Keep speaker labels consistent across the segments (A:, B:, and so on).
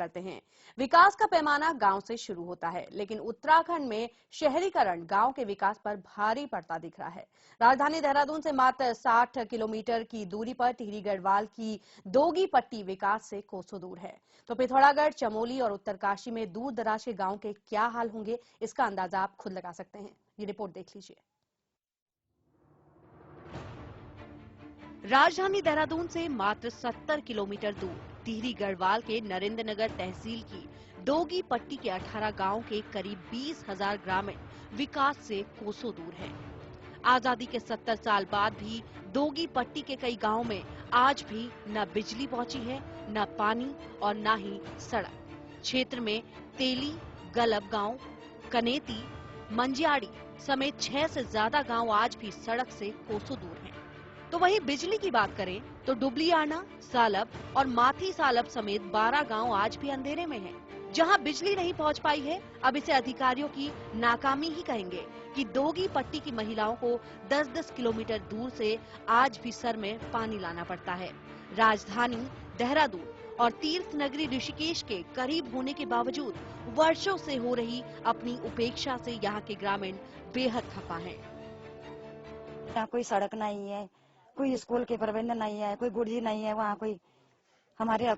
A: करते हैं। विकास का पैमाना गांव से शुरू होता है, लेकिन उत्तराखंड में शहरीकरण गांव के विकास पर भारी पड़ता दिख रहा है। राजधानी देहरादून से मात्र 60 किलोमीटर की दूरी पर टिहरी गढ़वाल की दोगी पट्टी विकास से कोसों दूर है। तो पिथौरागढ़, चमोली और उत्तरकाशी में दूर दराज के गाँव के क्या हाल होंगे, इसका अंदाजा आप खुद लगा सकते हैं। ये रिपोर्ट देख लीजिए। राजधानी देहरादून से मात्र 70 किलोमीटर दूर टिहरी गढ़वाल के नरेंद्रनगर तहसील की दोगी पट्टी के 18 गांवों के करीब 20,000 ग्रामीण विकास से कोसों दूर हैं। आजादी के 70 साल बाद भी दोगी पट्टी के कई गांवों में आज भी न बिजली पहुंची है, न पानी और न ही सड़क। क्षेत्र में तेली, गलब गांव, कनेती, मंजियाड़ी समेत 6 से ज्यादा गांव आज भी सड़क से कोसों दूर हैं। तो वहीं बिजली की बात करें तो डुबलियाना, सालब और माथी सालब समेत 12 गांव आज भी अंधेरे में हैं। जहां बिजली नहीं पहुंच पाई है, अब इसे अधिकारियों की नाकामी ही कहेंगे कि दोगी पट्टी की महिलाओं को 10-10 किलोमीटर दूर से आज भी सर में पानी लाना पड़ता है। राजधानी देहरादून और तीर्थ नगरी ऋषिकेश के करीब होने के बावजूद वर्षों से हो रही अपनी उपेक्षा से यहाँ के ग्रामीण बेहद खफा हैं।
B: यहाँ कोई सड़क नहीं है, कोई स्कूल के प्रबंध नहीं है, कोई गुरुजी नहीं है। वहाँ कोई हमारे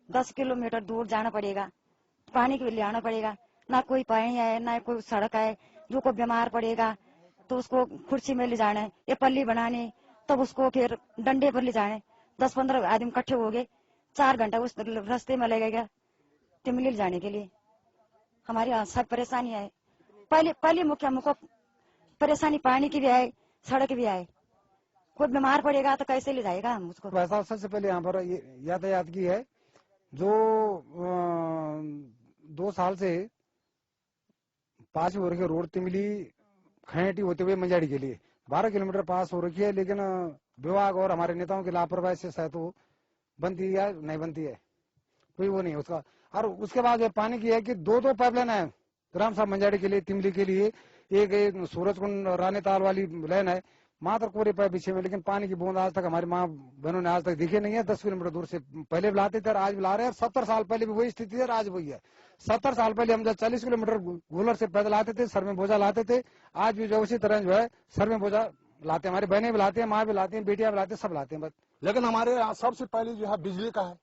B: 10 किलोमीटर दूर जाना पड़ेगा, पानी के लिए आना पड़ेगा। ना कोई पानी है, ना कोई सड़क है। जो कोई बीमार पड़ेगा तो उसको कुर्सी में ले जाना है या पल्ली बनाने, तब उसको फिर डंडे पर ले जाने। 10-15 आदमी इकट्ठे हो गए, 4 घंटा उस रास्ते में लगेगा टिमली ले जाने के लिए। हमारे यहाँ सब परेशानी है। पहले मुख्य परेशानी पानी की भी है, सड़क भी है। कोई बीमार पड़ेगा तो कैसे ले जाएगा हम उसको।
C: वैसा सबसे पहले यहाँ पर यातायात की है, जो 2 साल से 5 हो रखी है रोड तिमली खैटी होते हुए मंजाड़ी के लिए 12 किलोमीटर पास हो रखी है, लेकिन विभाग और हमारे नेताओं की लापरवाही से शायद वो बनती है नहीं बनती है, कोई वो नहीं उसका। और उसके बाद पानी की है कि 2 पाइपलाइन है ग्राम सभा मंजाड़ी के लिए, तिमली के लिए। एक सूरजकुंड रानीताल वाली लाइन है, मात्र कोरे पाइप पीछे में, लेकिन पानी की बूंद आज तक हमारी माँ बहनों ने आज तक दिखे नहीं है। 10 किलोमीटर दूर से पहले भी लाते थे और आज भी ला रहे हैं। 70 साल पहले भी वही स्थिति है, आज वही है। 70 साल पहले हम जब 40 किलोमीटर गूलर से पैदल आते थे, सर में बोझा लाते थे, आज भी जो उसी तरह जो है सर में बोझा लाते हैं। हमारी बहनें भी लाती हैं, माँ भी लाती हैं, बेटियां भी लाती हैं, सब लाते हैं। बस
D: लेकिन हमारे यहाँ सबसे पहले जो है बिजली का है।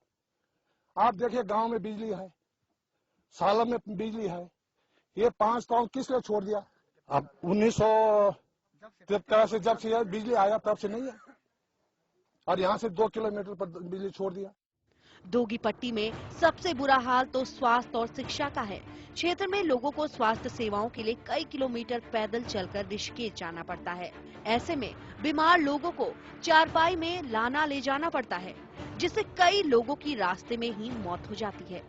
D: आप देखिए गाँव में बिजली है, सालब में बिजली है। ये 5 गाँव किस लिए छोड़ दिया? अब 1973 से जब से बिजली आया तब से नहीं है, और यहाँ से 2 किलोमीटर पर बिजली छोड़ दिया।
A: दोगी पट्टी में सबसे बुरा हाल तो स्वास्थ्य और शिक्षा का है। क्षेत्र में लोगों को स्वास्थ्य सेवाओं के लिए कई किलोमीटर पैदल चलकर ऋषिकेश जाना पड़ता है। ऐसे में बीमार लोगों को चारपाई में लाना ले जाना पड़ता है, जिससे कई लोगों की रास्ते में ही मौत हो जाती है।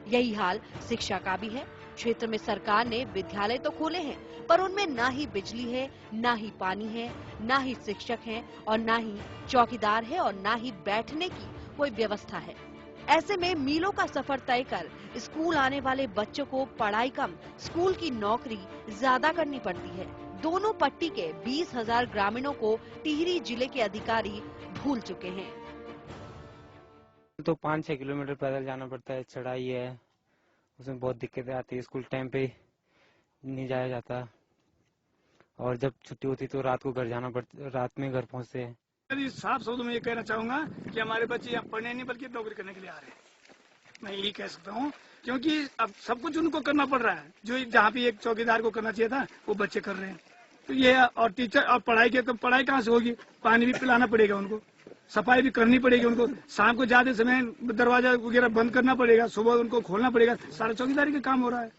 A: यही हाल शिक्षा का भी है। क्षेत्र में सरकार ने विद्यालय तो खोले हैं, पर उनमें ना ही बिजली है, ना ही पानी है, ना ही शिक्षक हैं और ना ही चौकीदार है और ना ही बैठने की कोई व्यवस्था है। ऐसे में मीलों का सफर तय कर स्कूल आने वाले बच्चों को पढ़ाई कम, स्कूल की नौकरी ज्यादा करनी पड़ती है। दोनों पट्टी के 20,000 ग्रामीणों को टिहरी जिले के अधिकारी भूल चुके हैं।
E: तो 5-6 किलोमीटर पैदल जाना पड़ता है, चढ़ाई है, उसमें बहुत दिक्कतें आती है। स्कूल टाइम पे नहीं जाया जाता और जब छुट्टी होती तो रात को घर जाना पड़ता, रात में घर पहुंचते हैं।
F: साफ शब्दों में ये कहना चाहूंगा कि हमारे बच्चे यहाँ पढ़ने नहीं बल्कि नौकरी करने के लिए आ रहे हैं। मैं यही कह सकता हूँ, क्योंकि अब सब कुछ उनको करना पड़ रहा है। जो जहाँ पे एक चौकीदार को करना चाहिए था वो बच्चे कर रहे हैं। तो ये और टीचर और पढ़ाई के, तो पढ़ाई कहाँ से होगी? पानी भी पिलाना पड़ेगा उनको, सफाई भी करनी पड़ेगी उनको, शाम को ज्यादा समय दरवाजा वगैरह बंद करना पड़ेगा, सुबह उनको खोलना पड़ेगा। सारा चौकीदारी का काम हो रहा है।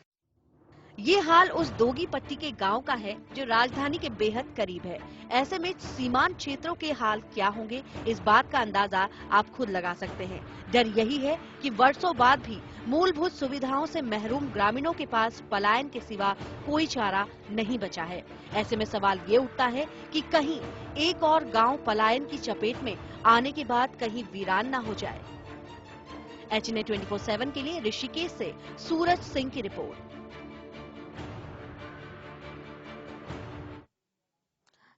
A: ये हाल उस दोगी पट्टी के गांव का है जो राजधानी के बेहद करीब है। ऐसे में सीमांत क्षेत्रों के हाल क्या होंगे, इस बात का अंदाजा आप खुद लगा सकते हैं। डर यही है कि वर्षों बाद भी मूलभूत सुविधाओं से महरूम ग्रामीणों के पास पलायन के सिवा कोई चारा नहीं बचा है। ऐसे में सवाल ये उठता है कि कहीं एक और गांव पलायन की चपेट में आने के बाद कहीं वीरान न हो जाए। HNA 24/7 के लिए ऋषिकेश से सूरज सिंह की रिपोर्ट।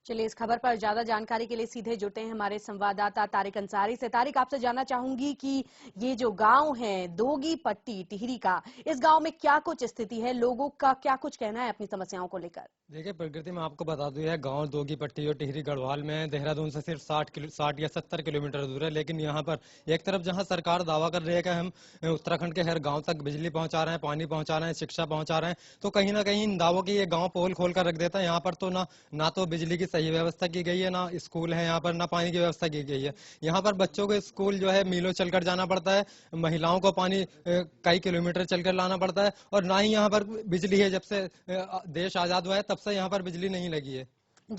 A: चलिए, इस खबर पर ज्यादा जानकारी के लिए सीधे जुड़ते हैं हमारे संवाददाता तारिक अंसारी से। तारिक, आपसे जानना चाहूंगी कि ये जो गांव है दोगी पट्टी टिहरी का, इस गांव में क्या कुछ स्थिति है, लोगों का क्या कुछ कहना है अपनी समस्याओं को लेकर?
G: देखिए प्रकृति में आपको बता दूं, यह गांव दोगी पट्टी और टिहरी गढ़वाल में देहरादून से सिर्फ 60 या 70 किलोमीटर दूर है। लेकिन यहाँ पर एक तरफ जहाँ सरकार दावा कर रही है कि हम उत्तराखंड के हर गांव तक बिजली पहुंचा रहे हैं, पानी पहुंचा रहे हैं, शिक्षा पहुंचा रहे हैं, तो कहीं ना कहीं इन दावों की ये गांव पोल खोल कर रख देता है। यहाँ पर तो ना तो बिजली की सही व्यवस्था की गई है, ना स्कूल है यहाँ पर, ना पानी की व्यवस्था की गई है। यहाँ पर बच्चों को स्कूल जो है मीलों चलकर जाना पड़ता है, महिलाओं को पानी कई किलोमीटर चलकर लाना पड़ता है, और ना ही यहाँ पर बिजली है। जब से देश आजाद हुआ है तब से यहाँ पर बिजली नहीं लगी है।